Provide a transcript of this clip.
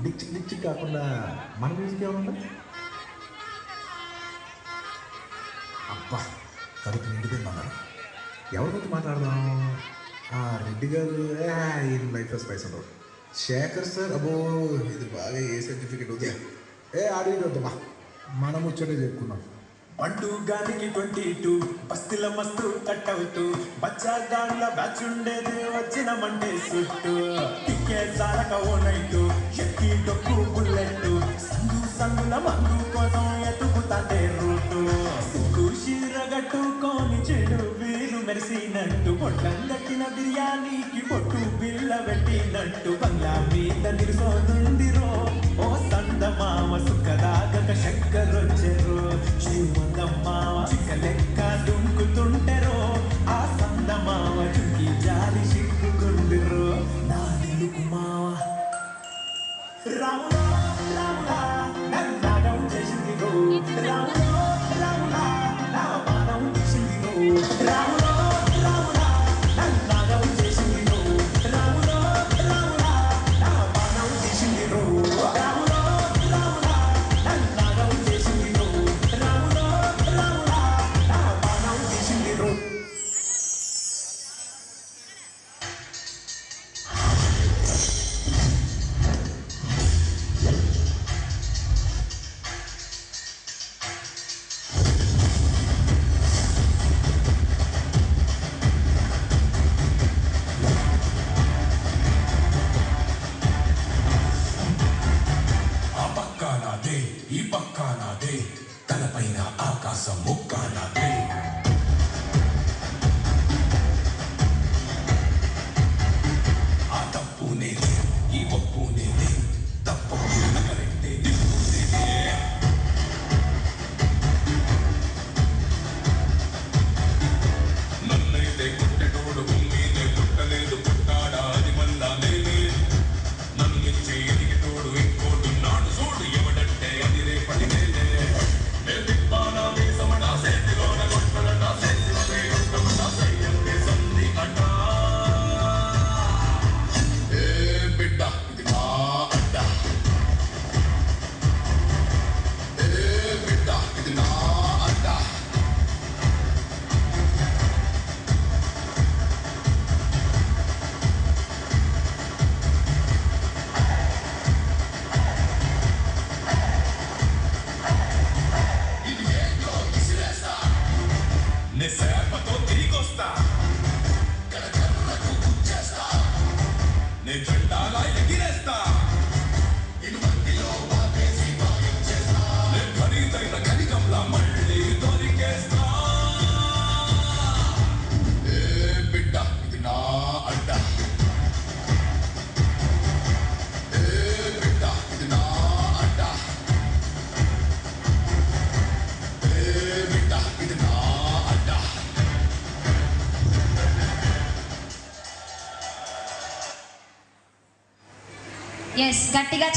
Dick Dick కాకుండా మన music ఏమన్నా? అబ్బా, కడుపు నిండిపోయింది అన్నారు. ఎవరి గురించి మాట్లాడదాం? రెడ్డి గారు ఈయన లైఫ్ స్పైస్ ఉండవు. శేఖర్ సార్, అబ్బో ఇది బాగా ఏ సర్టిఫికేట్ వద్దా? ఆడియో వద్దమ్మా, మనం ముచ్చటే చెప్పుకున్నాం. పండు గానికి 22 బస్తిల మస్తు కట్అవుట్ బచ్చా గాన్ల బ్యాచ్ ఉండేది వచ్చిన మండే సుట్టు టిక్కే సారక ఓ నైటు ఎక్కి డొక్కు బుల్లెట్ సందు సందుల మందు కోసం ఎతుకుతాండే రూటు సిగ్గు షీరగట్టుకొని చెడు వీరు మెరిసినట్టు పొట్లం కట్టిన బిర్యానీకి పొట్టు బిల్ల పెట్టినట్టు బంగ్లా మీద నిలుసోనుందిరో ఓ సందమామ సుఖదాగక శంకరొచ్చెరు శ్రీమందమ్మావ చిక్క లెక్క దుంకుతుంటెరో ఆ సందమావ చుంకి జారి సిక్కుకుందిరో నా నిలుకు మావ రాములా రాములా నన్నాగం చేసిందిరో రాములో రాములా నా మానం చేసిందిరో రాములో రాములా నన్నాగం చేసిందిరో రాములో రాములా నా మానం చేసిందిరో రాములో రాములా నన్నాగం చేసిందిరో రాములో రాములా నా మానం చేసిందిరో. ఈ పక్క నాదే తలపైన ఆకాశం ముక్క నాదే ఆ తప్పు నేనే ఈ ఒప్పు నేనే తప్పు నగరెట్టే నిప్పు నేనే నన్నైతే పుట్టెటోడు భూమినే పుట్టలేదు పుట్టాడా అది మళ్ళా నేనే నన్ను ఇచ్చే ఎదిగేటోడు ఇంకోడున్నాడు చూడు ఎవడంటే అది రేపటి నేనే దిప్పానా దేశమడా సేతిలోన గొట్టలడా సేతిలోనే గుట్టమడా సైన్యంటే సంధి అడ్డ ఏ బిడ్డ ఇది నా అడ్డ ఏ బిడ్డ ఇది నా అడ్డ నే సేపతో తిరిగొస్తా కరకర్రకు గుచ్చేస్తా నే జెండాలా ఎగిరేస్తా ఇనుమతిలో వాకేసి వాయించేస్తా నే ఖరీదైన ఖనిజంలా మళ్ళీ దొరికేస్తా ఏ బిడ్డ ఇది నా అడ్డ ఏ బిడ్డ ఇది నా అడ్డ ఏ బిడ్డ ఇది నా అడ్డ. ఎస్ గట్టిగా